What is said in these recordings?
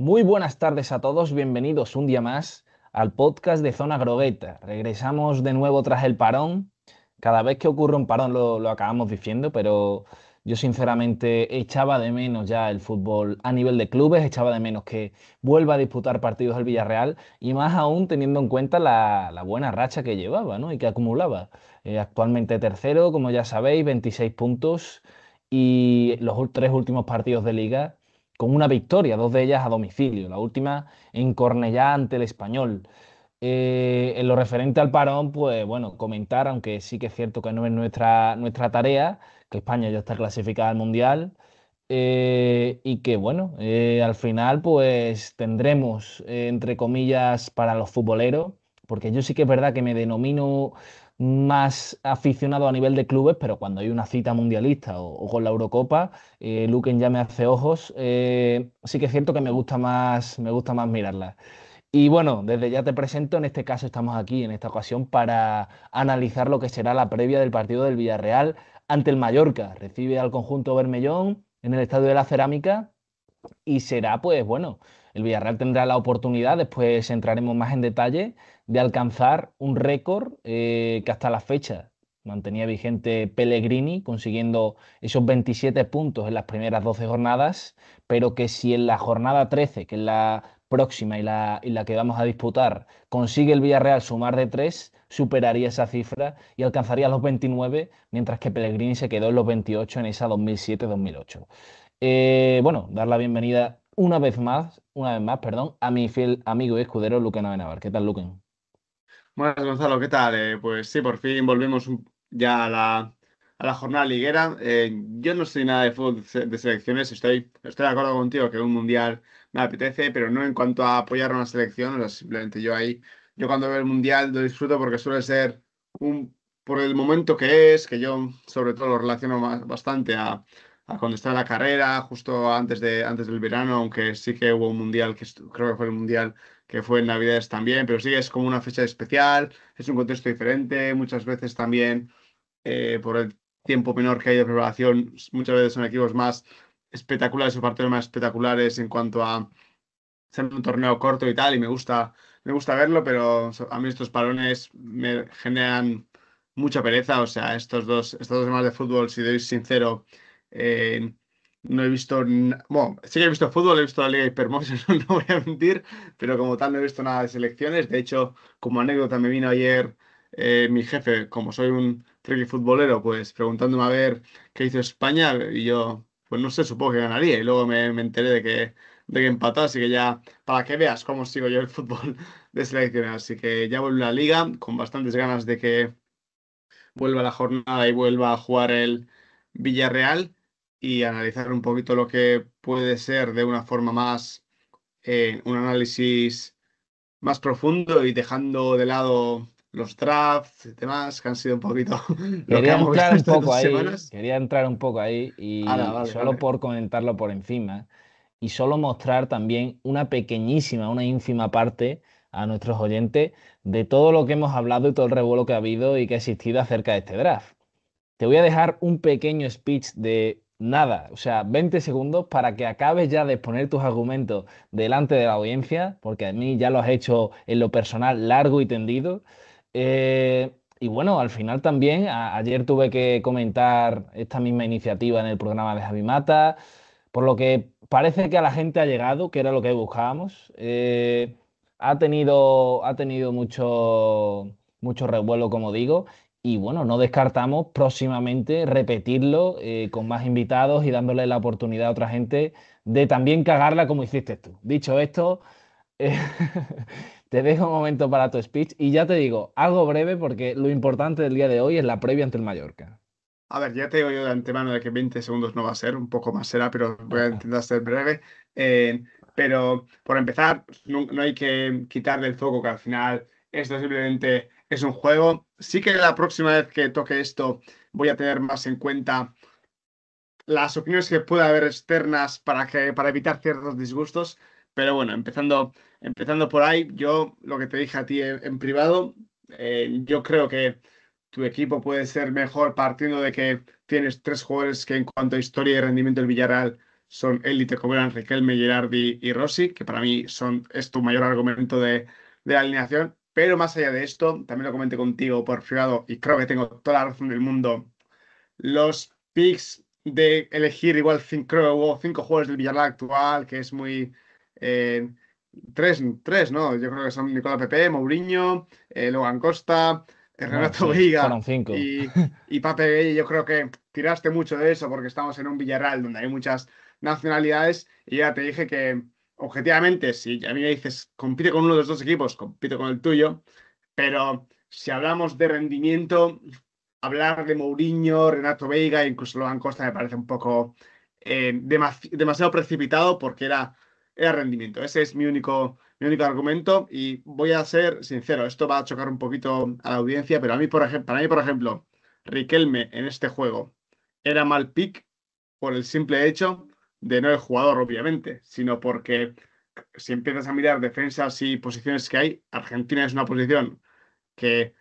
Muy buenas tardes a todos, bienvenidos un día más al podcast de Zona Grogueta. Regresamos de nuevo tras el parón. Cada vez que ocurre un parón lo acabamos diciendo, pero yo sinceramente echaba de menos ya el fútbol a nivel de clubes, echaba de menos que vuelva a disputar partidos el Villarreal y más aún teniendo en cuenta la buena racha que llevaba, ¿no? Y que acumulaba. Actualmente tercero, como ya sabéis, 26 puntos y los tres últimos partidos de liga con una victoria, dos de ellas a domicilio, la última en Cornellá ante el Español. En lo referente al parón, pues bueno, comentar, aunque sí que es cierto que no es nuestra tarea, que España ya está clasificada al Mundial, y que bueno, al final pues tendremos, entre comillas, para los futboleros, porque yo sí que es verdad que me denomino más aficionado a nivel de clubes, pero cuando hay una cita mundialista o con la Eurocopa, Luquen ya me hace ojos, sí que es cierto que me gusta más mirarla. Y bueno, desde ya te presento, en este caso estamos aquí en esta ocasión para analizar lo que será la previa del partido del Villarreal ante el Mallorca. Recibe al conjunto Bermellón en el Estadio de la Cerámica y será, pues bueno, el Villarreal tendrá la oportunidad, después entraremos más en detalle, de alcanzar un récord que hasta la fecha mantenía vigente Pellegrini, consiguiendo esos 27 puntos en las primeras 12 jornadas, pero que si en la jornada 13, que es la próxima y la que vamos a disputar, consigue el Villarreal sumar de 3, superaría esa cifra y alcanzaría los 29, mientras que Pellegrini se quedó en los 28 en esa 2007-2008. Bueno, dar la bienvenida una vez más, perdón, a mi fiel amigo y escudero Luquen Abenavar. ¿Qué tal, Luquen? Buenas, Gonzalo, ¿qué tal? Pues sí, por fin volvemos ya a la jornada liguera. Yo no soy nada de fútbol de selecciones, estoy de acuerdo contigo que un mundial me apetece, pero no en cuanto a apoyar a una selección, o sea, simplemente yo cuando veo el mundial lo disfruto porque suele ser por el momento que es, que yo sobre todo lo relaciono bastante a cuando está en la carrera, justo antes del verano, aunque sí que hubo un mundial, creo que fue el mundial que fue en Navidades también, pero sí es como una fecha especial, es un contexto diferente, muchas veces también por el tiempo menor que hay de preparación, muchas veces son equipos más espectaculares o partidos más espectaculares en cuanto a ser un torneo corto y tal, y me gusta verlo, pero a mí estos parones me generan mucha pereza, o sea, estos dos temas de fútbol, si soy sincero, eh, no he visto, bueno, sí que he visto fútbol, he visto la Liga Hypermotion, no voy a mentir, pero como tal no he visto nada de selecciones, de hecho, como anécdota me vino ayer mi jefe, como soy un friki futbolero, pues preguntándome a ver qué hizo España, y yo, pues no sé, supongo que ganaría, y luego me enteré de que empató, así que ya, para que veas cómo sigo yo el fútbol de selecciones. Así que ya vuelve la liga, con bastantes ganas de que vuelva la jornada y vuelva a jugar el Villarreal y analizar un poquito lo que puede ser de una forma más, un análisis más profundo y dejando de lado los drafts y demás, que han sido un poquito lo que Quería ha movido entrar un estas poco dos ahí, semanas. quería entrar un poco ahí Ahora, y vale, solo vale. por comentarlo por encima y solo mostrar también una pequeñísima, una ínfima parte a nuestros oyentes de todo lo que hemos hablado y todo el revuelo que ha habido y que ha existido acerca de este draft. Te voy a dejar un pequeño speech de nada, o sea, 20 segundos para que acabes ya de exponer tus argumentos delante de la audiencia, porque a mí ya lo has hecho en lo personal largo y tendido. Y bueno, al final también, ayer tuve que comentar esta misma iniciativa en el programa de Javi Mata, por lo que parece que a la gente ha llegado, que era lo que buscábamos. Ha tenido mucho revuelo, como digo. Y bueno, no descartamos próximamente repetirlo con más invitados y dándole la oportunidad a otra gente de también cagarla como hiciste tú. Dicho esto, eh, te dejo un momento para tu speech y ya te digo, algo breve porque lo importante del día de hoy es la previa ante el Mallorca. A ver, ya te digo yo de antemano de que 20 segundos no va a ser, un poco más será, pero voy a intentar ser breve. Eh, pero por empezar, no hay que quitarle el foco, que al final esto simplemente es un juego. Sí que la próxima vez que toque esto voy a tener más en cuenta las opiniones que pueda haber externas para evitar ciertos disgustos. Pero bueno, empezando por ahí, yo lo que te dije a ti en privado, yo creo que tu equipo puede ser mejor partiendo de que tienes tres jugadores que en cuanto a historia y rendimiento del Villarreal son élite, como eran Riquelme, Girardi y Rossi, que para mí es tu mayor argumento de la alineación. Pero más allá de esto, también lo comenté contigo por privado y creo que tengo toda la razón del mundo. Los picks de elegir igual creo que hubo 5 jugadores del Villarreal actual, que es muy... eh, tres, ¿no? Yo creo que son Nicolás Pepe, Mourinho, Logan Costa, Bueno, Renato sí, Veiga fueron 5. y Pape Gueye. Yo creo que tiraste mucho de eso porque estamos en un Villarreal donde hay muchas nacionalidades y ya te dije que objetivamente, si a mí me dices compite con uno de los dos equipos, compito con el tuyo, pero si hablamos de rendimiento, hablar de Mourinho, Renato Veiga, incluso Logan Costa me parece un poco demasiado precipitado porque era rendimiento. Ese es mi único argumento y voy a ser sincero, esto va a chocar un poquito a la audiencia, pero para mí, por ejemplo, Riquelme en este juego era mal pick por el simple hecho de no el jugador, obviamente, sino porque si empiezas a mirar defensas y posiciones que hay, Argentina es una posición que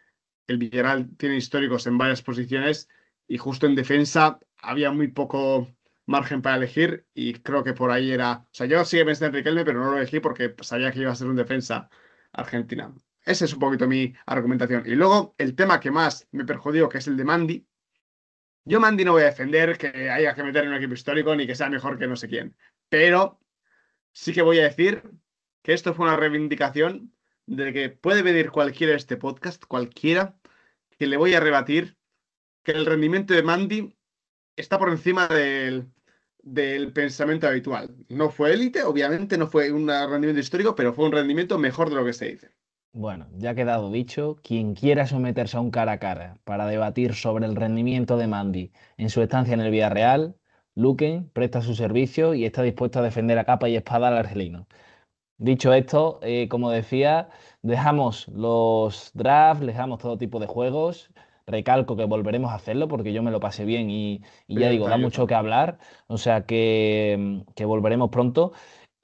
el Villarreal tiene históricos en varias posiciones y justo en defensa había muy poco margen para elegir y creo que por ahí era... O sea, yo sí que pensé en Riquelme, pero no lo elegí porque sabía que iba a ser un defensa argentina. Esa es un poquito mi argumentación. Y luego el tema que más me perjudicó, que es el de Mandy. Yo Mandy no voy a defender que haya que meter en un equipo histórico ni que sea mejor que no sé quién. Pero sí que voy a decir que esto fue una reivindicación de que puede venir cualquiera de este podcast, cualquiera, que le voy a rebatir que el rendimiento de Mandy está por encima del pensamiento habitual. No fue élite, obviamente, no fue un rendimiento histórico, pero fue un rendimiento mejor de lo que se dice. Bueno, ya ha quedado dicho, quien quiera someterse a un cara a cara para debatir sobre el rendimiento de Mandy en su estancia en el Villarreal, Luquen presta su servicio y está dispuesto a defender a capa y espada al argelino. Dicho esto, como decía, dejamos los drafts, dejamos todo tipo de juegos. Recalco que volveremos a hacerlo porque yo me lo pasé bien y Sí, ya yo digo, da también, yo mucho que también. hablar, o sea que volveremos pronto.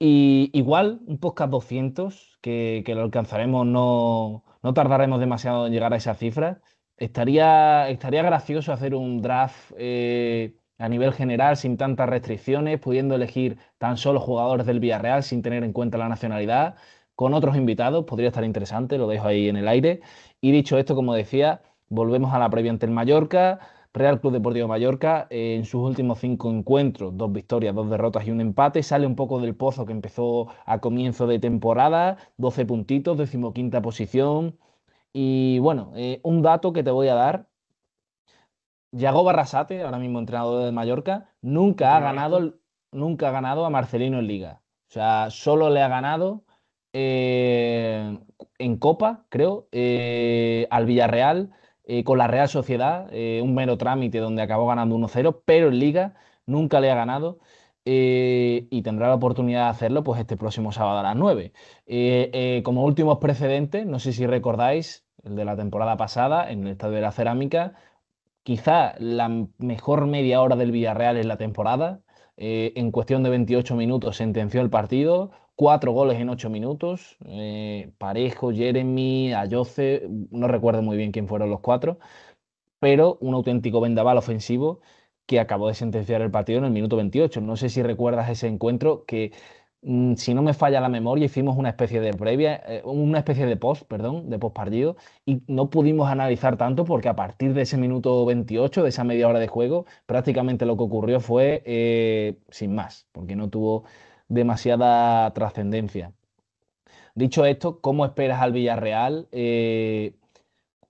Y igual, un podcast 200 que lo alcanzaremos, no tardaremos demasiado en llegar a esa cifra. Estaría gracioso hacer un draft a nivel general sin tantas restricciones, pudiendo elegir tan solo jugadores del Villarreal sin tener en cuenta la nacionalidad, con otros invitados, podría estar interesante, lo dejo ahí en el aire. Y dicho esto, como decía, volvemos a la previa ante el Mallorca. Real Club Deportivo Mallorca, en sus últimos 5 encuentros, 2 victorias, 2 derrotas y un empate, sale un poco del pozo que empezó a comienzo de temporada, 12 puntitos, 15ª posición. Y bueno, un dato que te voy a dar. Yago Barrasate, ahora mismo entrenador de Mallorca, Entrenador. nunca ha ganado a Marcelino en Liga. O sea, solo le ha ganado eh, en Copa, creo, al Villarreal, con la Real Sociedad, un mero trámite donde acabó ganando 1-0, pero en Liga nunca le ha ganado. Y tendrá la oportunidad de hacerlo pues este próximo sábado a las 9. Como últimos precedentes, no sé si recordáis el de la temporada pasada en el Estadio de la Cerámica, quizá la mejor media hora del Villarreal en la temporada. En cuestión de 28 minutos sentenció el partido, 4 goles en 8 minutos. Parejo, Jeremy, Ayoce, no recuerdo muy bien quién fueron los cuatro, pero un auténtico vendaval ofensivo que acabó de sentenciar el partido en el minuto 28. No sé si recuerdas ese encuentro que, si no me falla la memoria, hicimos una especie de previa, una especie de post, perdón, de post partido, y no pudimos analizar tanto porque a partir de ese minuto 28, de esa media hora de juego, prácticamente lo que ocurrió fue sin más, porque no tuvo demasiada trascendencia. Dicho esto, ¿cómo esperas al Villarreal?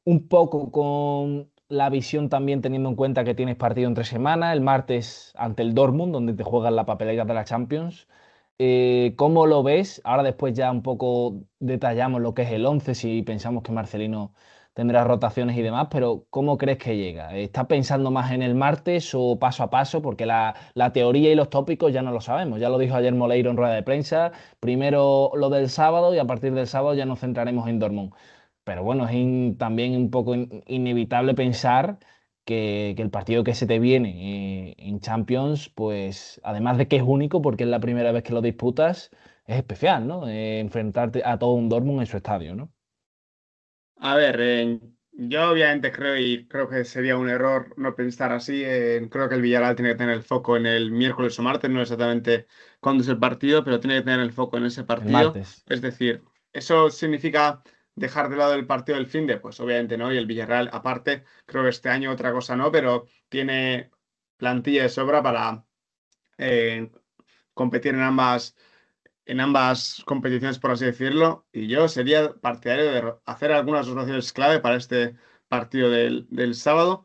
Un poco con la visión también teniendo en cuenta que tienes partido entre semana, el martes ante el Dortmund, donde te juegan la papelera de la Champions. ¿Cómo lo ves? Ahora después ya un poco detallamos lo que es el 11 si pensamos que Marcelino tendrá rotaciones y demás, pero ¿cómo crees que llega? ¿Estás pensando más en el martes o paso a paso? Porque la teoría y los tópicos ya no lo sabemos. Ya lo dijo ayer Moleiro en rueda de prensa. Primero lo del sábado y a partir del sábado ya nos centraremos en Dortmund. Pero bueno, es también un poco inevitable pensar que el partido que se te viene en Champions, pues además de que es único, porque es la primera vez que lo disputas, es especial, ¿no? Enfrentarte a todo un Dortmund en su estadio, ¿no? A ver, Yo obviamente creo que sería un error no pensar así. Creo que el Villarreal tiene que tener el foco en el miércoles o martes, no exactamente cuándo es el partido, pero tiene que tener el foco en ese El partido. martes. Es decir, ¿eso significa dejar de lado el partido del finde? Pues obviamente no, y el Villarreal aparte, creo que este año otra cosa no, pero tiene plantilla de sobra para eh, competir en ambas competiciones, por así decirlo, y yo sería partidario de hacer algunas rotaciones clave para este partido del sábado,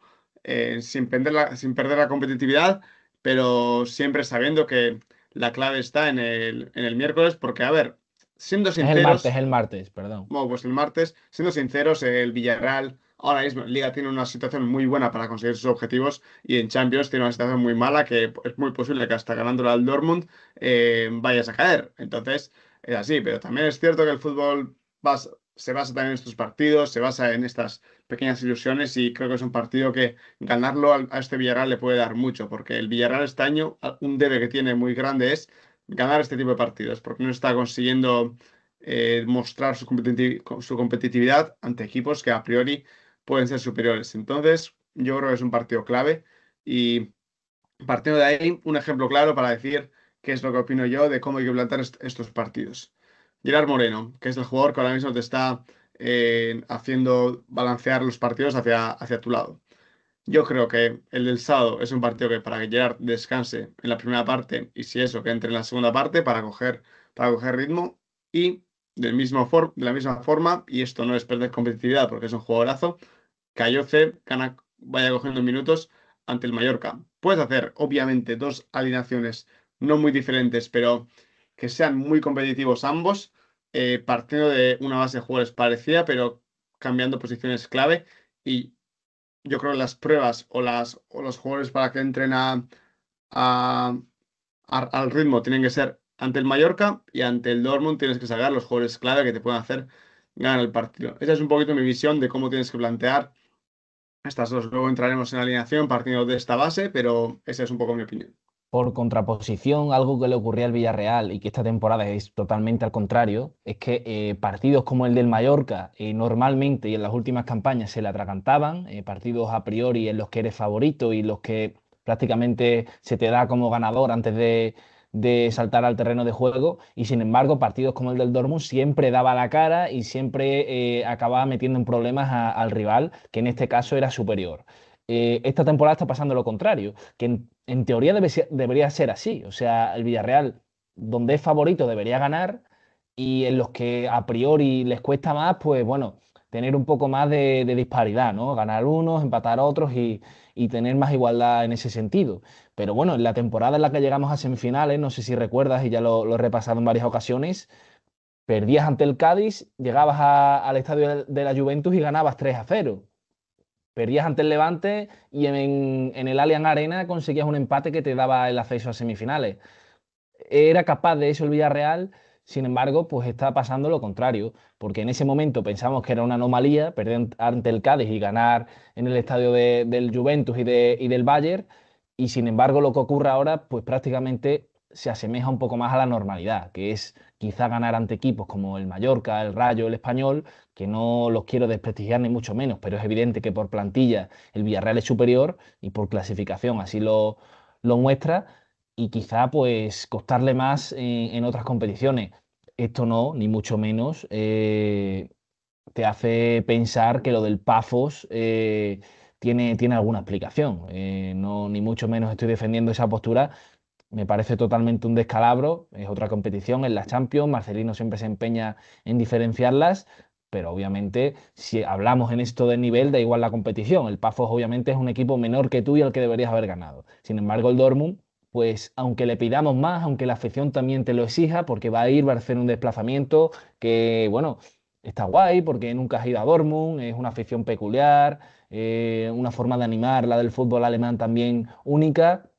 sin perder la competitividad, pero siempre sabiendo que la clave está en el miércoles, porque, a ver, siendo sinceros, El martes, perdón. bueno, pues el martes, siendo sinceros, el Villarreal ahora mismo en Liga tiene una situación muy buena para conseguir sus objetivos y en Champions tiene una situación muy mala que es muy posible que hasta ganándole al Dortmund vayas a caer. Entonces, es así, pero también es cierto que el fútbol se basa también en estos partidos, se basa en estas pequeñas ilusiones y creo que es un partido que ganarlo a este Villarreal le puede dar mucho, porque el Villarreal este año un debe que tiene muy grande es ganar este tipo de partidos, porque no está consiguiendo mostrar su competitividad ante equipos que a priori pueden ser superiores. Entonces, yo creo que es un partido clave y partiendo de ahí, un ejemplo claro para decir qué es lo que opino yo de cómo hay que plantar estos partidos. Gerard Moreno, que es el jugador que ahora mismo te está haciendo balancear los partidos hacia tu lado. Yo creo que el del sábado es un partido que para que Gerard descanse en la primera parte y si eso, que entre en la segunda parte para coger ritmo y de la misma forma, y esto no es perder competitividad porque es un jugadorazo, Cayoce vaya cogiendo minutos ante el Mallorca. Puedes hacer, obviamente, dos alineaciones no muy diferentes, pero que sean muy competitivos ambos, partiendo de una base de jugadores parecida, pero cambiando posiciones clave. Y yo creo que las pruebas o los jugadores para que entren a- al ritmo tienen que ser ante el Mallorca y ante el Dortmund tienes que sacar los jugadores clave que te pueden hacer ganar el partido. Esa es un poquito mi visión de cómo tienes que plantear estas dos. Luego entraremos en alineación partiendo de esta base, pero esa es un poco mi opinión. Por contraposición, algo que le ocurría al Villarreal y que esta temporada es totalmente al contrario, es que partidos como el del Mallorca normalmente y en las últimas campañas se le atragantaban, partidos a priori en los que eres favorito y los que prácticamente se te da como ganador antes de saltar al terreno de juego, y sin embargo partidos como el del Dortmund siempre daba la cara y siempre acababa metiendo en problemas al rival, que en este caso era superior. Esta temporada está pasando lo contrario, que en teoría debería ser así. O sea, el Villarreal, donde es favorito, debería ganar, y en los que a priori les cuesta más, pues bueno, tener un poco más de disparidad, ¿no? Ganar unos, empatar otros y tener más igualdad en ese sentido. Pero bueno, en la temporada en la que llegamos a semifinales, no sé si recuerdas y ya lo he repasado en varias ocasiones, perdías ante el Cádiz, llegabas al estadio de la Juventus y ganabas 3-0. Perdías ante el Levante y en el Allianz Arena conseguías un empate que te daba el acceso a semifinales. Era capaz de eso el Villarreal, sin embargo, pues está pasando lo contrario, porque en ese momento pensamos que era una anomalía perder ante el Cádiz y ganar en el estadio del Juventus y del Bayern, y sin embargo lo que ocurre ahora, pues prácticamente se asemeja un poco más a la normalidad, que es quizá ganar ante equipos como el Mallorca, el Rayo, el Español, que no los quiero desprestigiar ni mucho menos, pero es evidente que por plantilla el Villarreal es superior y por clasificación así lo muestra, y quizá pues costarle más en otras competiciones. Esto no, ni mucho menos, te hace pensar que lo del Pafos tiene alguna explicación. No, ni mucho menos estoy defendiendo esa postura. Me parece totalmente un descalabro. Es otra competición, en la Champions. Marcelino siempre se empeña en diferenciarlas, pero obviamente si hablamos en esto del nivel, da igual la competición. El Pafos obviamente es un equipo menor que tú y al que deberías haber ganado. Sin embargo, el Dortmund, pues aunque le pidamos más, aunque la afición también te lo exija, porque va a hacer un desplazamiento que, bueno, está guay, porque nunca has ido a Dortmund, es una afición peculiar, una forma de animar, la del fútbol alemán también única,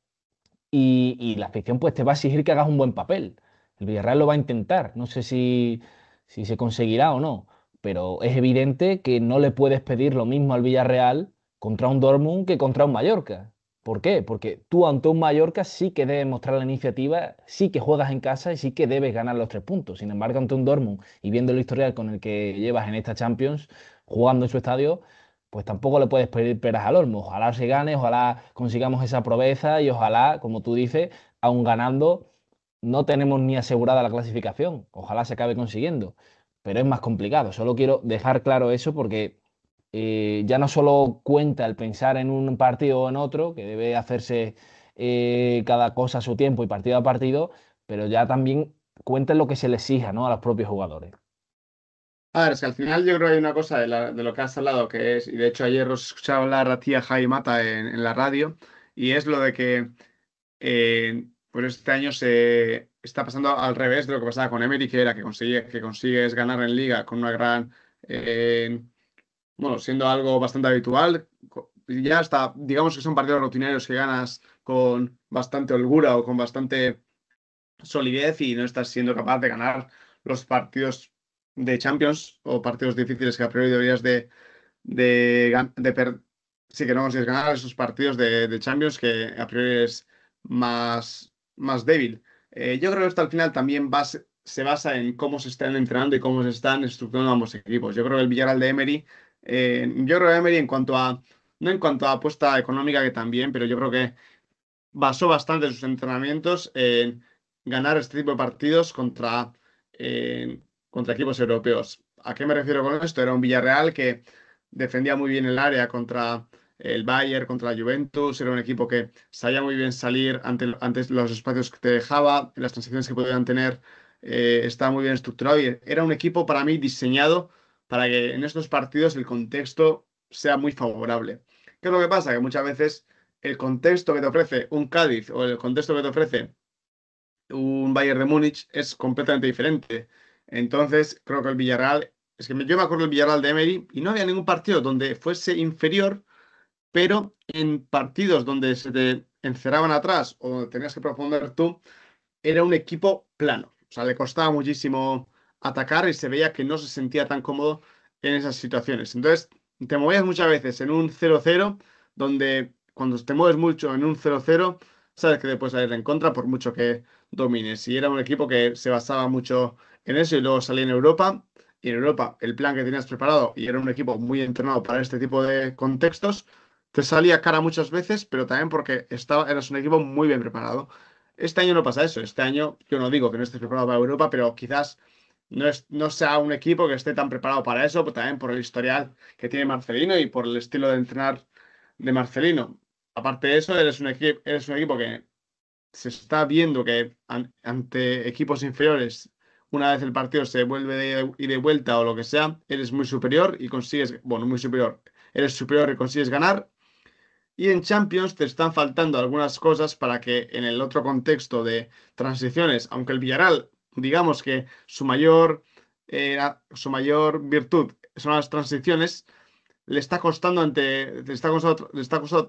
y la afición pues te va a exigir que hagas un buen papel. El Villarreal lo va a intentar, no sé si se conseguirá o no, pero es evidente que no le puedes pedir lo mismo al Villarreal contra un Dortmund que contra un Mallorca. ¿Por qué? Porque tú ante un Mallorca sí que debes mostrar la iniciativa, sí que juegas en casa y sí que debes ganar los 3 puntos. Sin embargo, ante un Dortmund y viendo el historial con el que llevas en esta Champions, jugando en su estadio, pues tampoco le puedes pedir peras al olmo. Ojalá se gane, ojalá consigamos esa proeza y ojalá, como tú dices, aun ganando, no tenemos ni asegurada la clasificación. Ojalá se acabe consiguiendo, pero es más complicado. Solo quiero dejar claro eso porque ya no solo cuenta el pensar en un partido o en otro, que debe hacerse cada cosa a su tiempo y partido a partido, pero ya también cuenta en lo que se le exija, ¿no? A los propios jugadores. A ver, es que al final yo creo que hay una cosa de lo que has hablado que es, y de hecho ayer os escuchaba hablar a ti a Javi Mata en la radio, y es lo de que pues este año se está pasando al revés de lo que pasaba con Emery, que era que consigues ganar en liga con una gran, eh, bueno, siendo algo bastante habitual. Ya está, digamos que son partidos rutinarios que ganas con bastante holgura o con bastante solidez y no estás siendo capaz de ganar los partidos de Champions o partidos difíciles que a priori deberías sí que no consigues ganar esos partidos de Champions que a priori es más débil. Yo creo que esto al final también se basa en cómo se están entrenando y cómo se están estructurando ambos equipos. Yo creo que el Villarreal de Emery, yo creo que Emery en cuanto a, no en cuanto a apuesta económica que también, pero yo creo que basó bastante sus entrenamientos en ganar este tipo de partidos contra equipos europeos. ¿A qué me refiero con esto? Era un Villarreal que defendía muy bien el área contra el Bayern, contra la Juventus. Era un equipo que sabía muy bien salir ante los espacios que te dejaba, las transiciones que podían tener. Estaba muy bien estructurado y era un equipo para mí diseñado para que en estos partidos el contexto sea muy favorable. ¿Qué es lo que pasa? Que muchas veces el contexto que te ofrece un Cádiz o el contexto que te ofrece un Bayern de Múnich es completamente diferente. Entonces, creo que el Villarreal, es que yo me acuerdo del Villarreal de Emery y no había ningún partido donde fuese inferior, pero en partidos donde se te encerraban atrás o donde tenías que proponer tú, era un equipo plano. O sea, le costaba muchísimo atacar y se veía que no se sentía tan cómodo en esas situaciones. Entonces, te movías muchas veces en un 0-0, donde cuando te mueves mucho en un 0-0, sabes que te puedes salir en contra por mucho que domines. Y era un equipo que se basaba mucho en eso y luego salía en Europa. Y en Europa, el plan que tenías preparado, y era un equipo muy entrenado para este tipo de contextos, te salía cara muchas veces, pero también porque eras un equipo muy bien preparado. Este año no pasa eso. Este año yo no digo que no estés preparado para Europa, pero quizás no sea un equipo que esté tan preparado para eso, pero también por el historial que tiene Marcelino y por el estilo de entrenar de Marcelino. Aparte de eso, eres un equipo que se está viendo que ante equipos inferiores, una vez el partido se vuelve y de vuelta o lo que sea, eres muy superior y consigues, bueno, muy superior, eres superior y consigues ganar. Y en Champions te están faltando algunas cosas para que en el otro contexto de transiciones, aunque el Villarreal, digamos que su mayor virtud son las transiciones, le está costando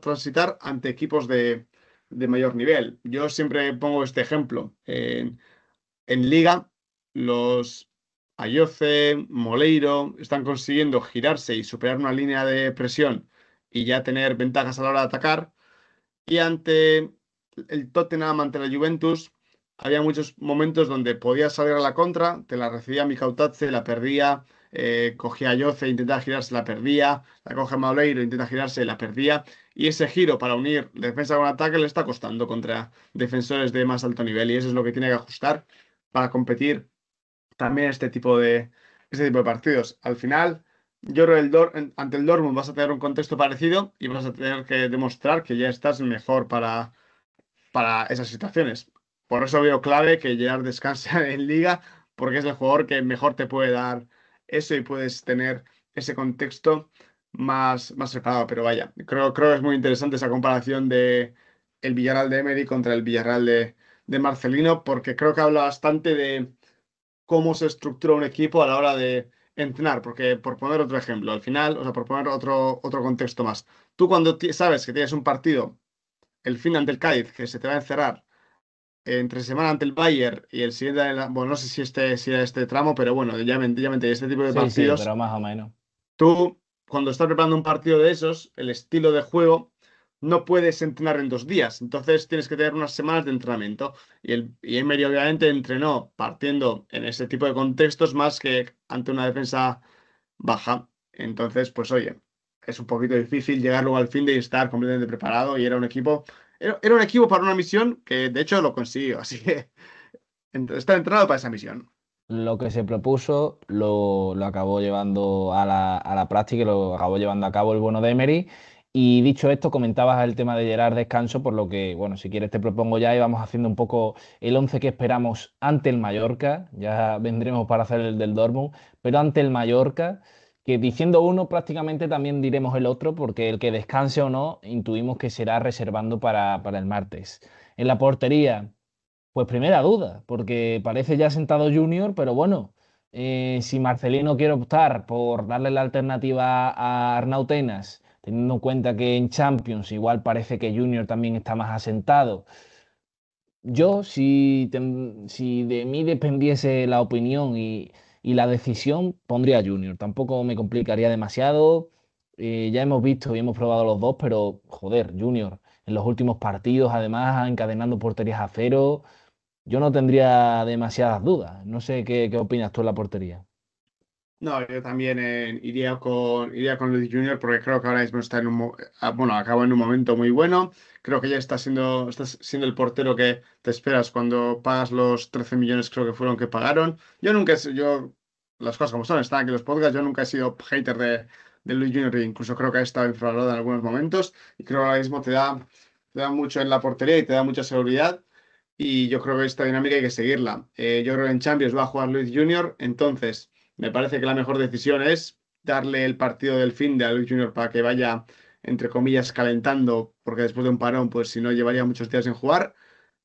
transitar ante equipos de mayor nivel. Yo siempre pongo este ejemplo. En Liga, los Ayoce, Moleiro están consiguiendo girarse y superar una línea de presión y ya tener ventajas a la hora de atacar. Y ante el Tottenham, ante la Juventus, había muchos momentos donde podía salir a la contra, te la recibía Mikautadze, la perdía, cogía a Yoce, intentaba girarse, la perdía, la coge Mauleiro, intenta girarse, la perdía. Y ese giro para unir defensa con ataque le está costando contra defensores de más alto nivel y eso es lo que tiene que ajustar para competir también este tipo de partidos. Al final, yo creo que ante el Dortmund vas a tener un contexto parecido y vas a tener que demostrar que ya estás mejor para esas situaciones. Por eso veo clave que Gerrard descanse en Liga, porque es el jugador que mejor te puede dar eso y puedes tener ese contexto más preparado. Pero vaya, creo que es muy interesante esa comparación de el Villarreal de Emery contra el Villarreal de Marcelino, porque creo que habla bastante de cómo se estructura un equipo a la hora de entrenar. Porque, por poner otro ejemplo, al final, o sea, por poner otro contexto más, tú cuando sabes que tienes un partido, el fin ante el Cádiz, que se te va a encerrar entre semana ante el Bayern y el siguiente, bueno, no sé si era este tramo, pero bueno, ya me entendí, este tipo de Sí, sí, partidos, pero más o menos. tú, cuando estás preparando un partido de esos, el estilo de juego no puedes entrenar en 2 días. Entonces tienes que tener unas semanas de entrenamiento. Y Emery obviamente entrenó partiendo en ese tipo de contextos más que ante una defensa baja. Entonces, pues oye, es un poquito difícil llegar luego al fin de estar completamente preparado y era un equipo para una misión que de hecho lo consiguió, así que está entrenado para esa misión. Lo que se propuso lo acabó llevando a la práctica y lo acabó llevando a cabo el bueno de Emery. Y dicho esto, comentabas el tema de Gerard Descanso, por lo que, bueno, si quieres te propongo ya y vamos haciendo un poco el 11 que esperamos ante el Mallorca. Ya vendremos para hacer el del Dortmund, pero ante el Mallorca, que diciendo uno prácticamente también diremos el otro, porque el que descanse o no, intuimos que será reservando para el martes. En la portería. Pues primera duda, porque parece ya sentado Junior, pero bueno, si Marcelino quiere optar por darle la alternativa a Arnau Tenas, teniendo en cuenta que en Champions igual parece que Junior también está más asentado, yo si de mí dependiese la opinión y la decisión, pondría a Junior. Tampoco me complicaría demasiado. Ya hemos visto y hemos probado los dos, pero joder, Junior, en los últimos partidos, además, encadenando porterías a cero. Yo no tendría demasiadas dudas. No sé qué opinas tú en la portería. No, yo también iría con Luis Junior porque creo que ahora mismo está bueno, acaba en un momento muy bueno. Creo que ya está siendo el portero que te esperas cuando pagas los 13 millones, creo que fueron que pagaron. Las cosas como son, están aquí los podcasts, yo nunca he sido hater de Luis Junior e incluso creo que ha estado infravalorado en algunos momentos y creo que ahora mismo te da mucho en la portería y te da mucha seguridad. Y yo creo que esta dinámica hay que seguirla. Yo creo que en Champions va a jugar Luis Junior, entonces me parece que la mejor decisión es darle el partido del fin de a Luis Junior para que vaya, entre comillas, calentando, porque después de un parón, pues si no, llevaría muchos días sin jugar.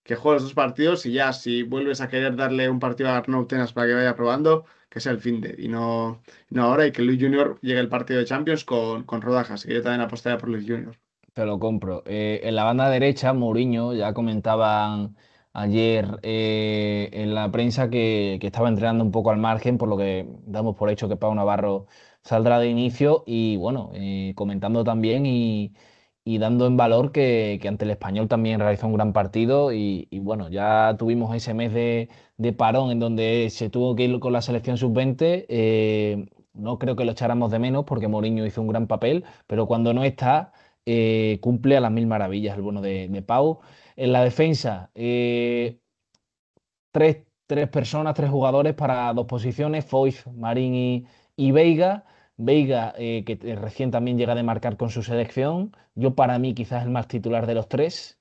Que juegue los dos partidos y ya, si vuelves a querer darle un partido a Arnaud Tenas para que vaya probando, que sea el fin de, y no ahora, y que Luis Junior llegue el partido de Champions con rodajas. Y yo también apostaría por Luis Junior. Te lo compro. En la banda derecha, Mourinho, ya comentaban ayer en la prensa que estaba entrenando un poco al margen, por lo que damos por hecho que Pau Navarro saldrá de inicio y bueno, comentando también y dando en valor que ante el Español también realizó un gran partido y bueno, ya tuvimos ese mes de parón en donde se tuvo que ir con la selección sub-20. No creo que lo echáramos de menos porque Mourinho hizo un gran papel, pero cuando no está cumple a las mil maravillas el bueno de Pau. En la defensa, tres personas, tres jugadores para dos posiciones, Foyth, Marín y Veiga. Veiga, recién también llega de marcar con su selección. Yo para mí quizás el más titular de los tres.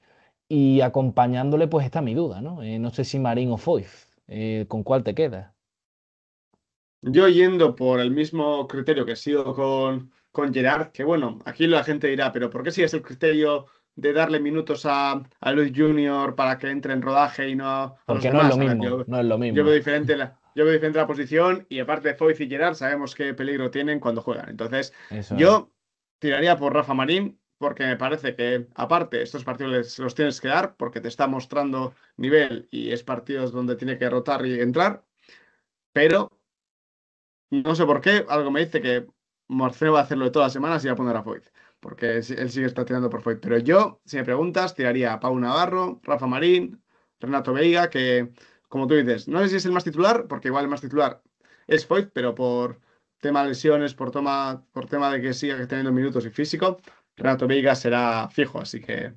Y acompañándole pues está mi duda, ¿no? No sé si Marín o Foyth. ¿Con cuál te quedas? Yo yendo por el mismo criterio que sigo con Gerard, que bueno, aquí la gente dirá, pero ¿por qué sigues el criterio de darle minutos a Luis Junior para que entre en rodaje y no a los Porque no es lo demás? A ver, mismo, no es lo yo veo mismo. diferente yo veo diferente la posición y aparte de Foyth y Gerard sabemos qué peligro tienen cuando juegan. Entonces, Eso es. yo tiraría por Rafa Marín porque me parece que aparte estos partidos los tienes que dar porque te está mostrando nivel y es partidos donde tiene que rotar y entrar, pero no sé por qué, algo me dice que Marcelo va a hacerlo de todas las semanas y va a poner a Foyth, porque él sigue está tirando por Foyth. Pero yo, si me preguntas, tiraría a Pau Navarro, Rafa Marín, Renato Veiga, que, como tú dices, no sé si es el más titular, porque igual el más titular es Foyth, pero por tema de lesiones, por tema de que siga teniendo minutos y físico, Renato Veiga será fijo, así que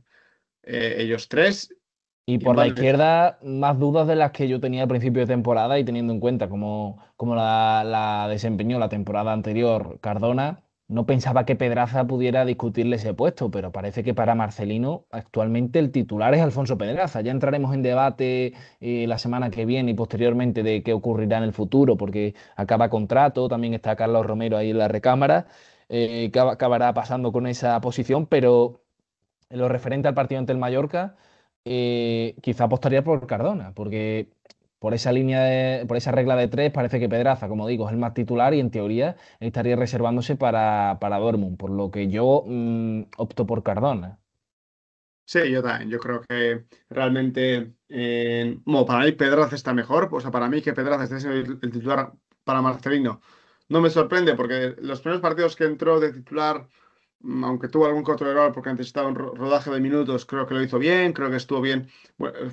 ellos tres. Y por la Igual izquierda, más dudas de las que yo tenía al principio de temporada y teniendo en cuenta cómo la desempeñó la temporada anterior Cardona, no pensaba que Pedraza pudiera discutirle ese puesto, pero parece que para Marcelino actualmente el titular es Alfonso Pedraza. Ya entraremos en debate la semana que viene y posteriormente de qué ocurrirá en el futuro, porque acaba contrato, también está Carlos Romero ahí en la recámara, qué acabará pasando con esa posición, pero en lo referente al partido ante el Mallorca, quizá apostaría por Cardona, porque por esa por esa regla de tres parece que Pedraza, como digo, es el más titular y en teoría estaría reservándose para Dortmund, por lo que yo opto por Cardona. sí, yo también. Yo creo que realmente, bueno, para mí Pedraza está mejor. O sea, para mí que Pedraza esté siendo el titular para Marcelino no me sorprende porque los primeros partidos que entró de titular, aunque tuvo algún que otro error porque necesitaba un rodaje de minutos, creo que lo hizo bien, creo que estuvo bien,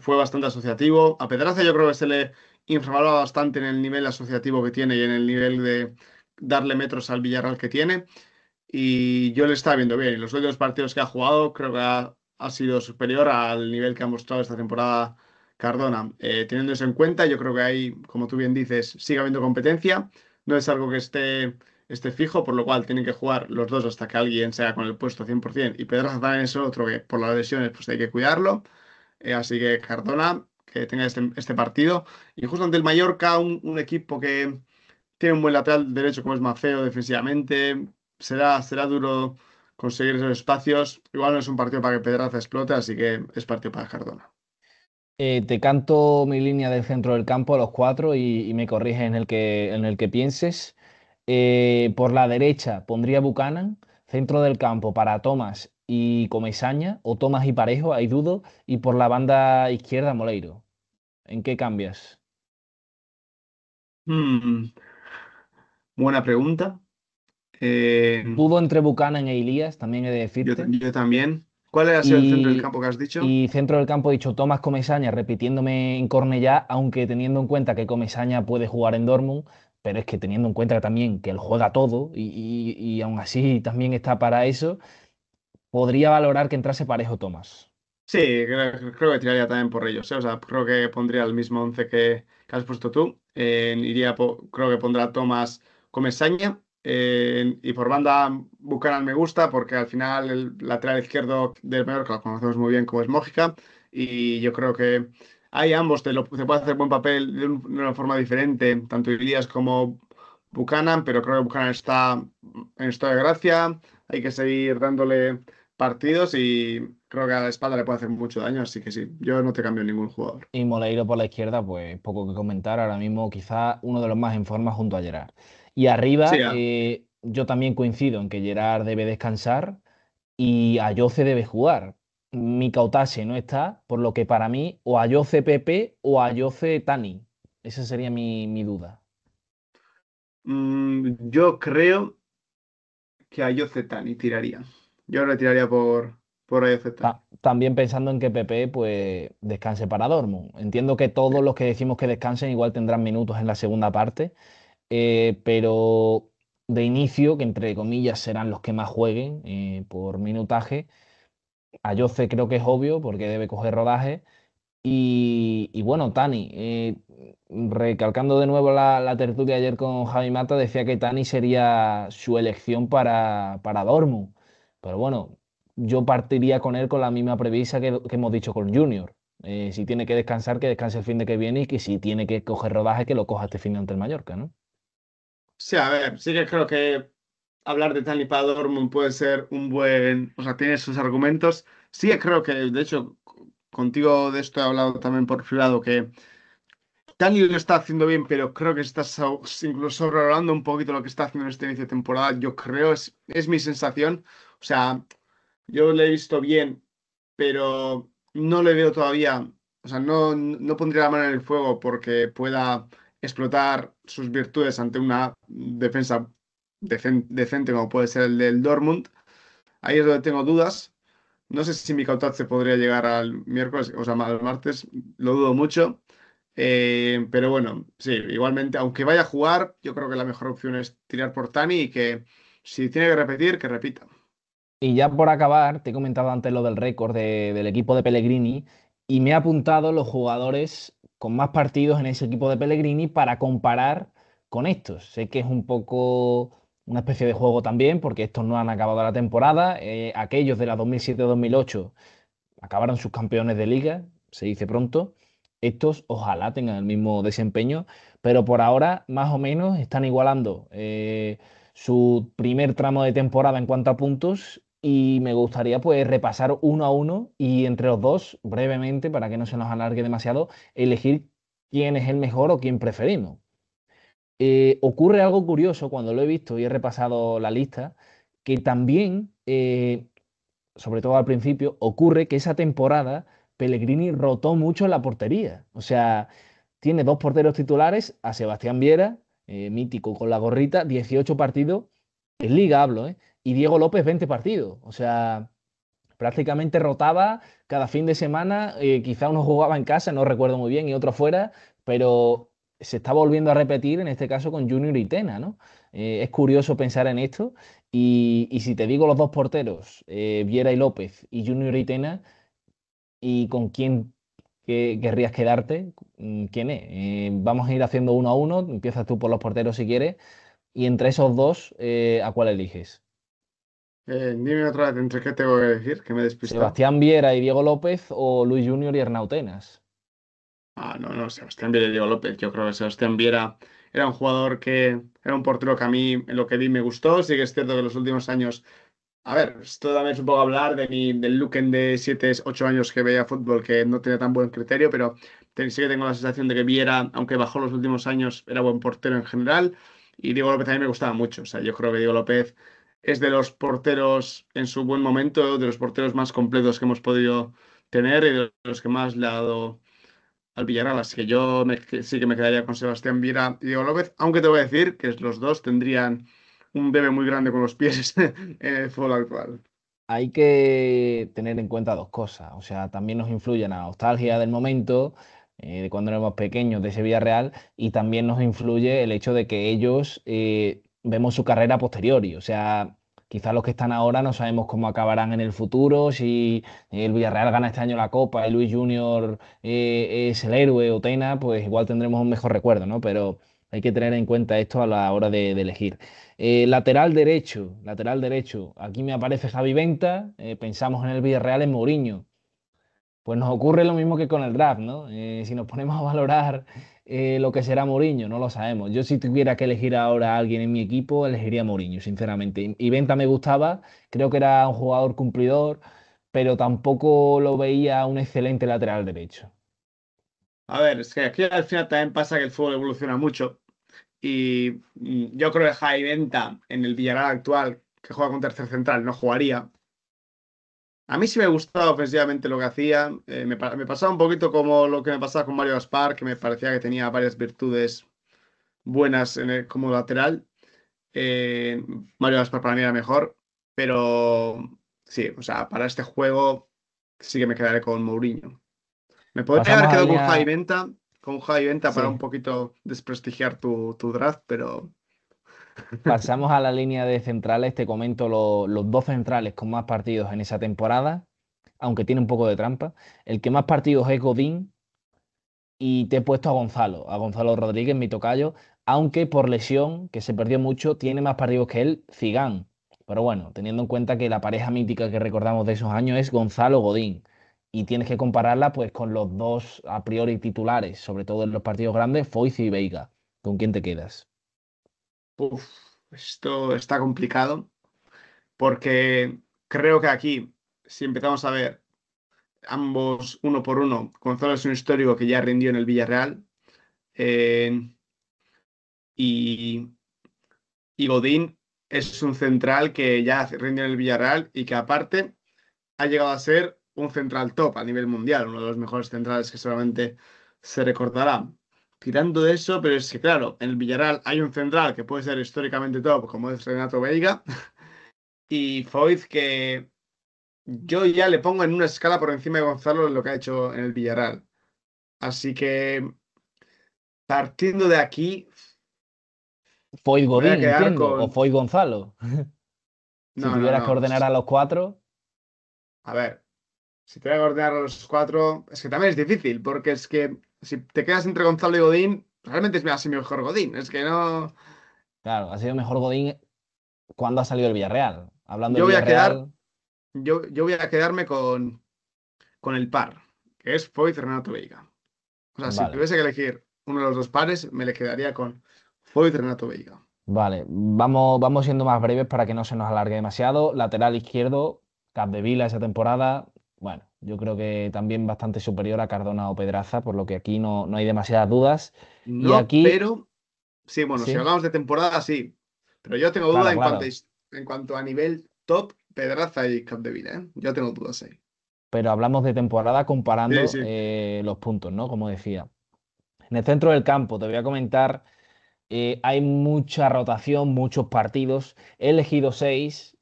fue bastante asociativo. A Pedraza yo creo que se le infravalora bastante en el nivel asociativo que tiene y en el nivel de darle metros al Villarreal que tiene. y yo le estaba viendo bien. Y los últimos partidos que ha jugado creo que ha sido superior al nivel que ha mostrado esta temporada Cardona. Teniendo eso en cuenta, yo creo que ahí, como tú bien dices, sigue habiendo competencia. No es algo que esté fijo, por lo cual tienen que jugar los dos hasta que alguien sea con el puesto 100%. Y Pedraza también es otro que por las lesiones pues hay que cuidarlo. Así que Cardona, que tenga este partido. Y justo ante el Mallorca, un equipo que tiene un buen lateral derecho como es Mafeo defensivamente. Será duro conseguir esos espacios. Igual no es un partido para que Pedraza explote, así que es partido para Cardona. Te canto mi línea del centro del campo a los cuatro y me corriges en el que pienses. Por la derecha pondría Buchanan, centro del campo para Tomás y Comesaña, o Tomás y Parejo, hay dudo, y por la banda izquierda Moleiro. ¿En qué cambias? Hmm, buena pregunta. Eh, Dudo entre Buchanan e Elías, también he de yo, decirte. yo también. ¿Cuál ha sido el centro del Y, campo que has dicho? y centro del campo he dicho Tomás Comesaña, repitiéndome en Cornellá, aunque teniendo en cuenta que Comesaña puede jugar en Dortmund, pero es que teniendo en cuenta también que él juega todo y aún así también está para eso, podría valorar que entrase Parejo Tomás. Sí, creo que tiraría también por ellos, ¿eh? O sea, creo que pondría el mismo 11 que has puesto tú. Creo que pondrá a Tomás Comesaña. Y por banda, Buchanan me gusta porque al final el lateral izquierdo del Mallorca lo conocemos muy bien como es Mójica. Y yo creo que hay ambos, te puede hacer buen papel de una forma diferente, tanto Ilías como Buchanan, pero creo que Buchanan está en estado de gracia. Hay que seguir dándole partidos y creo que a la espalda le puede hacer mucho daño, así que sí, yo no te cambio ningún jugador. Y Moleiro por la izquierda, pues poco que comentar. Ahora mismo quizá uno de los más en forma junto a Gerard. Y Sí, arriba, yo también coincido en que Gerard debe descansar y Ayoce debe jugar. Mika Otache no está, por lo que para mí o Ayoce Pepe o Ayoce Tani. Esa sería mi duda. yo creo que a Yozetani tiraría. Yo le tiraría por Yozetani. También pensando en que Pepe pues descanse para Dortmund. Entiendo que todos los que decimos que descansen igual tendrán minutos en la segunda parte, pero de inicio, que entre comillas serán los que más jueguen por minutaje, Ayoce creo que es obvio porque debe coger rodaje. Y bueno, Tani, recalcando de nuevo la tertulia ayer con Javi Mata, decía que Tani sería su elección para Dortmund. Pero bueno, yo partiría con él con la misma premisa que hemos dicho con Junior. Si tiene que descansar, que descanse el fin de que viene y que si tiene que coger rodaje, que lo coja este fin de ante el Mallorca, ¿no? Sí, a ver, sí que creo que hablar de Tani para Dortmund puede ser un buen, o sea, tiene sus argumentos. Sí que creo que, de hecho, contigo de esto he hablado también por privado, que Dani lo está haciendo bien, pero creo que está incluso sobrevalorando un poquito lo que está haciendo en este inicio de temporada. Yo creo, es mi sensación. O sea, yo le he visto bien, pero no le veo todavía. O sea, no pondría la mano en el fuego porque pueda explotar sus virtudes ante una defensa decente como puede ser el del Dortmund. Ahí es donde tengo dudas. No sé si mi se podría llegar al miércoles, o sea, al martes, lo dudo mucho. Pero bueno, sí, igualmente, aunque vaya a jugar, yo creo que la mejor opción es tirar por Tani y que si tiene que repetir, que repita. Y ya por acabar, te he comentado antes lo del récord del equipo de Pellegrini y me he apuntado los jugadores con más partidos en ese equipo de Pellegrini para comparar con estos. Sé que es un poco una especie de juego también, porque estos no han acabado la temporada. Aquellos de la 2007-2008 acabaron sus campeones de liga, se dice pronto. Estos ojalá tengan el mismo desempeño, pero por ahora más o menos están igualando su primer tramo de temporada en cuanto a puntos y me gustaría pues repasar uno a uno y entre los dos, brevemente, para que no se nos alargue demasiado, elegir quién es el mejor o quién preferimos. Ocurre algo curioso cuando lo he visto y he repasado la lista, que también sobre todo al principio, ocurre que esa temporada Pellegrini rotó mucho en la portería. O sea, tiene dos porteros titulares, a Sebastián Viera, mítico con la gorrita, 18 partidos, en Liga hablo, ¿eh? Y Diego López, 20 partidos. O sea, prácticamente rotaba cada fin de semana, quizá uno jugaba en casa, no recuerdo muy bien, y otro fuera, pero se está volviendo a repetir en este caso con Junior y Tena, ¿no? Es curioso pensar en esto Y si te digo los dos porteros, Viera y López y Junior y Tena, ¿y con quién querrías quedarte? ¿Quién es? Vamos a ir haciendo uno a uno. Empiezas tú por los porteros si quieres. Y entre esos dos, ¿a cuál eliges? Dime otra vez entre qué tengo que decir, que me he despistado. ¿Sebastián Viera y Diego López o Luis Junior y Hernán Tenas? Ah, no, no, Sebastián Viera y Diego López. Yo creo que Sebastián Viera era un jugador que era un portero que a mí, en lo que vi, me gustó. Sí que es cierto que en los últimos años, a ver, esto también es un poco hablar del Luken de 7 8 años que veía fútbol, que no tenía tan buen criterio, pero sí que tengo la sensación de que Viera, aunque bajó los últimos años, era buen portero en general. Y Diego López a mí me gustaba mucho. O sea, yo creo que Diego López es de los porteros en su buen momento, de los porteros más completos que hemos podido tener y de los que más le ha dado al Villarreal. Así que sí que me quedaría con Sebastián Viera y Diego López, aunque te voy a decir que los dos tendrían un debe muy grande con los pies en el fútbol actual. Hay que tener en cuenta dos cosas. O sea, también nos influye la nostalgia del momento, de cuando éramos pequeños, de ese Villarreal, y también nos influye el hecho de que ellos vemos su carrera a posteriori. O sea, quizás los que están ahora no sabemos cómo acabarán en el futuro, si el Villarreal gana este año la Copa y Luis Junior es el héroe o Tena, pues igual tendremos un mejor recuerdo, ¿no? Pero hay que tener en cuenta esto a la hora de elegir. Lateral derecho. Aquí me aparece Javi Venta. Pensamos en el Villarreal en Mourinho. Pues nos ocurre lo mismo que con el draft, ¿no? Si nos ponemos a valorar lo que será Mourinho, no lo sabemos. Yo si tuviera que elegir ahora a alguien en mi equipo, elegiría a Mourinho, sinceramente. Y Venta me gustaba, creo que era un jugador cumplidor, pero tampoco lo veía un excelente lateral derecho. A ver, es que aquí al final también pasa que el fútbol evoluciona mucho y yo creo que Jaime Venta en el Villarreal actual, que juega con tercer central, no jugaría. A mí sí me gustaba ofensivamente lo que hacía. Me pasaba un poquito como lo que me pasaba con Mario Gaspar, que me parecía que tenía varias virtudes buenas como lateral. Eh, Mario Gaspar para mí era mejor, pero sí, o sea, para este juego sí que me quedaré con Mourinho. Me podría haber Pasamos a la quedado línea. con Javi Venta para un Sí. poquito desprestigiar tu draft, pero Pasamos a la línea de centrales. Te comento los dos centrales con más partidos en esa temporada, aunque tiene un poco de trampa. El que más partidos es Godín y te he puesto a Gonzalo Rodríguez, mi tocayo, aunque por lesión, que se perdió mucho, tiene más partidos que él, Zidane. Pero bueno, teniendo en cuenta que la pareja mítica que recordamos de esos años es Gonzalo Godín. Y tienes que compararla pues con los dos a priori titulares, sobre todo en los partidos grandes, Foyth y Veiga. ¿Con quién te quedas? uf, esto está complicado porque creo que aquí, si empezamos a ver ambos uno por uno, Gonzalo es un histórico que ya rindió en el Villarreal eh, y, y Godín es un central que ya rindió en el Villarreal y que aparte ha llegado a ser un central top a nivel mundial, uno de los mejores centrales que seguramente se recordará. Tirando de eso, pero es que claro, en el Villarreal hay un central que puede ser históricamente top, como es Renato Veiga, y Foyth que yo ya le pongo en una escala por encima de Gonzalo en lo que ha hecho en el Villarreal. Así que partiendo de aquí, Foyth me voy a Godín, quedar entiendo, o con... Foyth Gonzalo. Si No, no, tuvieras que no. ordenar a los cuatro, A ver, si te voy a ordenar a los cuatro, es que también es difícil, porque es que si te quedas entre Gonzalo y Godín, realmente es así mejor Godín. Es que no. claro, ha sido mejor Godín cuando ha salido el Villarreal. Hablando del Yo voy a quedar, Villarreal, yo voy a quedarme con el par, que es Foyth Renato Veiga. O sea, si vale, tuviese que elegir uno de los dos pares, me le quedaría con Foyth Renato Veiga. vale. Vamos siendo más breves para que no se nos alargue demasiado. Lateral izquierdo, Capdevila esa temporada. Bueno, yo creo que también bastante superior a Cardona o Pedraza, por lo que aquí no hay demasiadas dudas. Y No, aquí, pero sí, bueno, si sí, hablamos de temporada, sí. Pero yo tengo duda claro, claro. en cuanto a nivel top, Pedraza y Capdevila, ¿eh? Yo tengo dudas ahí. Pero hablamos de temporada Sí, comparando sí. los puntos, ¿no? Como decía. En el centro del campo, te voy a comentar. Hay mucha rotación, muchos partidos. He elegido seis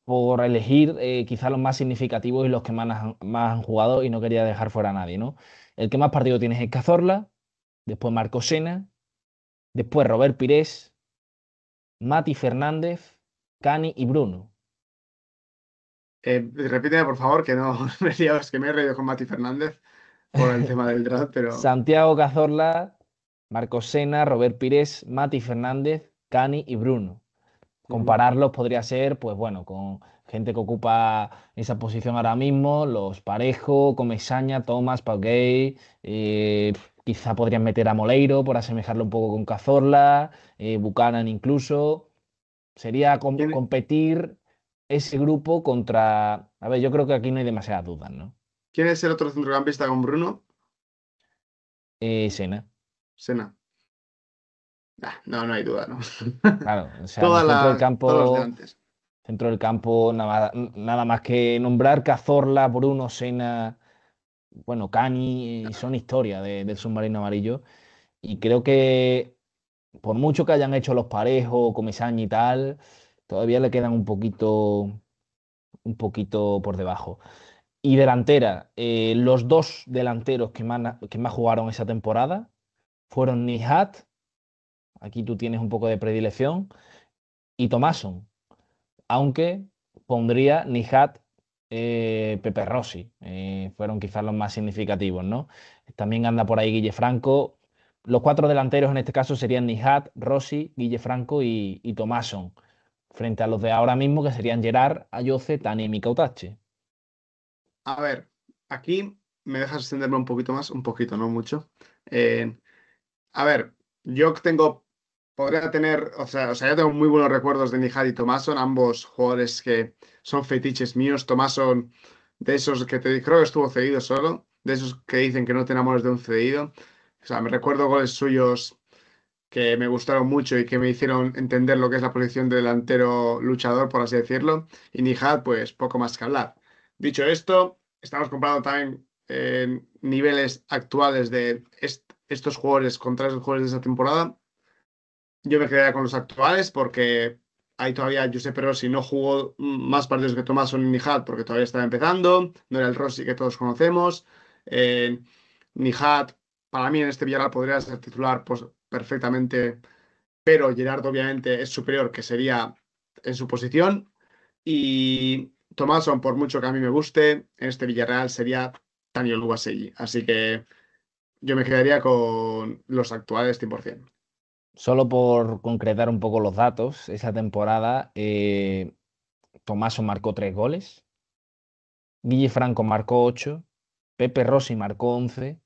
por elegir quizá los más significativos y los que más han jugado y no quería dejar fuera a nadie, ¿no? El que más partido tiene es Cazorla, después Marco Sena, después Robert Pires, Mati Fernández, Cani y Bruno. Repíteme, por favor, que no me he liado, es que me he reído con Mati Fernández por el tema del draft, pero Santiago Cazorla, Marcos Sena, Robert Pires, Mati Fernández, Cani y Bruno. ujú. Compararlos podría ser, pues bueno, con gente que ocupa esa posición ahora mismo, los Parejo, Comesaña, Tomás, Paugué, quizá podrían meter a Moleiro por asemejarlo un poco con Cazorla, Buchanan incluso. Sería ¿Quién, competir ese grupo contra... A ver, yo creo que aquí no hay demasiadas dudas, ¿no? quién es el otro centrocampista con Bruno? Sena, Sena. No, no hay duda, ¿no? claro. O sea, en el centro del Todos los de campo, antes. nada más que nombrar Cazorla, Bruno, Sena, bueno, Cani, son historia del submarino amarillo. Y creo que por mucho que hayan hecho los Parejos, Comesaña y tal, todavía le quedan un poquito por debajo. Y delantera, los dos delanteros que más jugaron esa temporada fueron Nihat, aquí tú tienes un poco de predilección, y Tomasson, aunque pondría Nihat, Pepe Rossi, fueron quizás los más significativos, ¿no? También anda por ahí Guille Franco. Los cuatro delanteros en este caso serían Nihat, Rossi, Guille Franco y Tomasson, frente a los de ahora mismo que serían Gerard, Ayoce, Tani y Micautache. A ver, aquí me dejas extenderme un poquito más, un poquito, no mucho. Eh, a ver, yo podría tener, yo tengo muy buenos recuerdos de Nijad y Tomason, ambos jugadores que son fetiches míos. Tomason, de esos que creo que estuvo cedido solo, de esos que dicen que no te enamores de un cedido. O sea, me recuerdo goles suyos que me gustaron mucho y que me hicieron entender lo que es la posición de delantero luchador, por así decirlo. Y Nijad, pues poco más que hablar. Dicho esto, estamos comparando también niveles actuales de estos jugadores contra esos jugadores de esa temporada. Yo me quedaría con los actuales porque ahí todavía Giuseppe Rossi no jugó más partidos que Tommaso ni Nijad porque todavía estaba empezando, no era el Rossi que todos conocemos. Eh, Nijad, para mí en este Villarreal podría ser titular pues, perfectamente, pero Gerardo obviamente es superior, que sería en su posición. Y Tomaso, por mucho que a mí me guste, en este Villarreal sería Daniel Lubaselli. Así que yo me quedaría con los actuales 100%. Solo por concretar un poco los datos, esa temporada Tomaso marcó 3 goles, Guille Franco marcó 8, Pepe Rossi marcó 11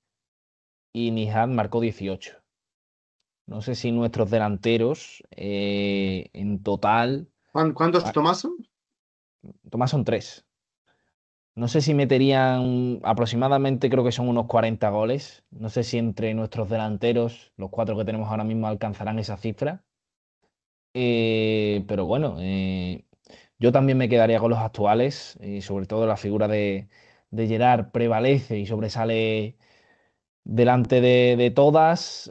y Nihad marcó 18. No sé si nuestros delanteros en total, ¿Cuántos ah, Tomaso? Tomás son 3. No sé si meterían aproximadamente, creo que son unos 40 goles. No sé si entre nuestros delanteros, los cuatro que tenemos ahora mismo, alcanzarán esa cifra. Pero bueno, yo también me quedaría con los actuales, y sobre todo la figura de Gerard prevalece y sobresale delante de todas.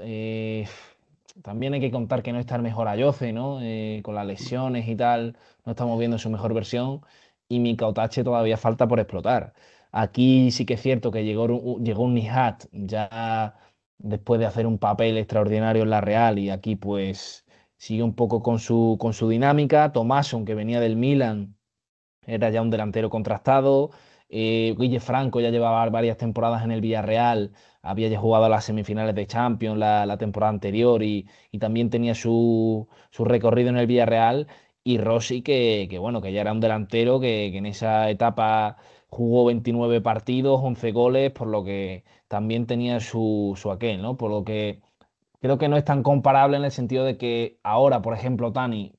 También hay que contar que no está el mejor Ayoce, ¿no? Con las lesiones y tal, no estamos viendo su mejor versión y mi Cautache todavía falta por explotar. Aquí sí que es cierto que llegó un Nihat ya después de hacer un papel extraordinario en la Real y aquí pues sigue un poco con su dinámica. Tomasson, que venía del Milan, era ya un delantero contrastado. Guille Franco ya llevaba varias temporadas en el Villarreal, había ya jugado a las semifinales de Champions la temporada anterior y también tenía su recorrido en el Villarreal. Y Rossi, bueno, que ya era un delantero que en esa etapa jugó 29 partidos, 11 goles, por lo que también tenía su aquel, ¿no? Por lo que creo que no es tan comparable en el sentido de que ahora, por ejemplo, Tani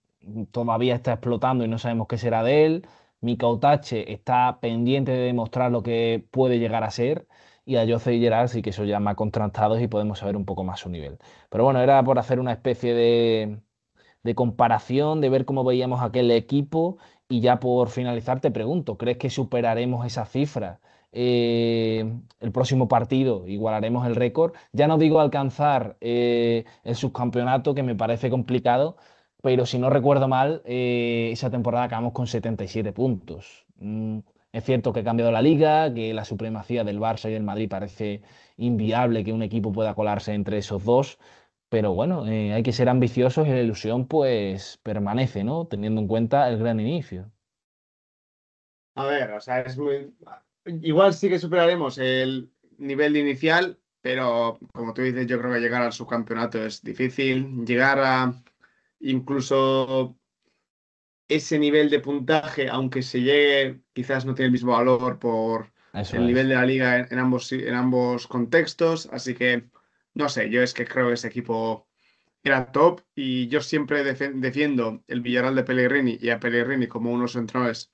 todavía está explotando y no sabemos qué será de él. Mika Otache está pendiente de demostrar lo que puede llegar a ser. Y a Jose y Gerard sí que eso ya más contrastados y podemos saber un poco más su nivel. Pero bueno, era por hacer una especie de comparación, de ver cómo veíamos aquel equipo. Y ya por finalizar te pregunto, ¿crees que superaremos esa cifra? El próximo partido igualaremos el récord. Ya no digo alcanzar el subcampeonato, que me parece complicado, pero si no recuerdo mal, esa temporada acabamos con 77 puntos. Es cierto que ha cambiado la liga, que la supremacía del Barça y del Madrid parece inviable que un equipo pueda colarse entre esos dos, pero bueno, hay que ser ambiciosos y la ilusión pues permanece, ¿no? Teniendo en cuenta el gran inicio. A ver, o sea, es muy... Igual sí que superaremos el nivel inicial, pero como tú dices, yo creo que llegar al subcampeonato es difícil. Llegar a incluso ese nivel de puntaje, aunque se llegue, quizás no tiene el mismo valor por Eso el nivel es. de la liga en ambos contextos. Así que, no sé, yo es que creo que ese equipo era top y yo siempre defiendo el Villarreal de Pellegrini y a Pellegrini como unos entrenadores.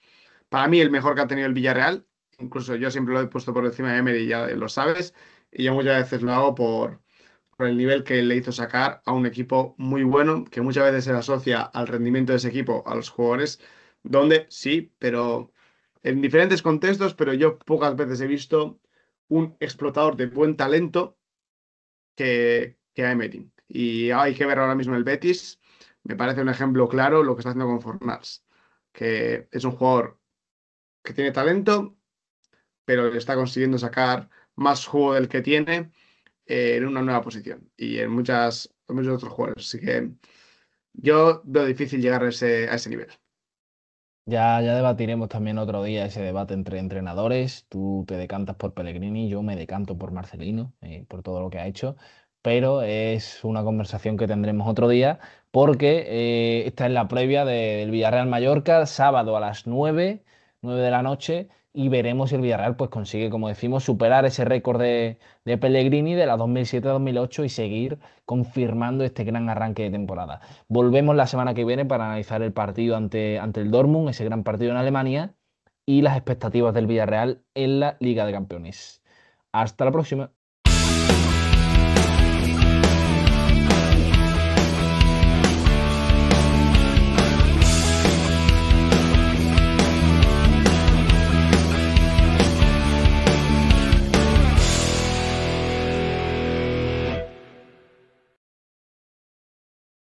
Para mí, el mejor que ha tenido el Villarreal, incluso yo siempre lo he puesto por encima de Emery, ya lo sabes, y yo muchas veces lo hago por el nivel que le hizo sacar a un equipo muy bueno, que muchas veces se le asocia al rendimiento de ese equipo, a los jugadores, donde sí, pero en diferentes contextos, pero yo pocas veces he visto un explotador de buen talento que a Emery. Y hay que ver ahora mismo el Betis. Me parece un ejemplo claro lo que está haciendo con Fornals, que es un jugador que tiene talento, pero le está consiguiendo sacar más jugo del que tiene en una nueva posición y en muchos otros jugadores. Así que yo veo difícil llegar a ese nivel. Ya debatiremos también otro día ese debate entre entrenadores. Tú te decantas por Pellegrini, yo me decanto por Marcelino, por todo lo que ha hecho. Pero es una conversación que tendremos otro día porque esta es la previa del Villarreal Mallorca, sábado a las 9 de la noche, y veremos si el Villarreal pues, consigue, como decimos, superar ese récord de Pellegrini de la 2007-2008 y seguir confirmando este gran arranque de temporada. Volvemos la semana que viene para analizar el partido ante el Dortmund, ese gran partido en Alemania, y las expectativas del Villarreal en la Liga de Campeones. Hasta la próxima.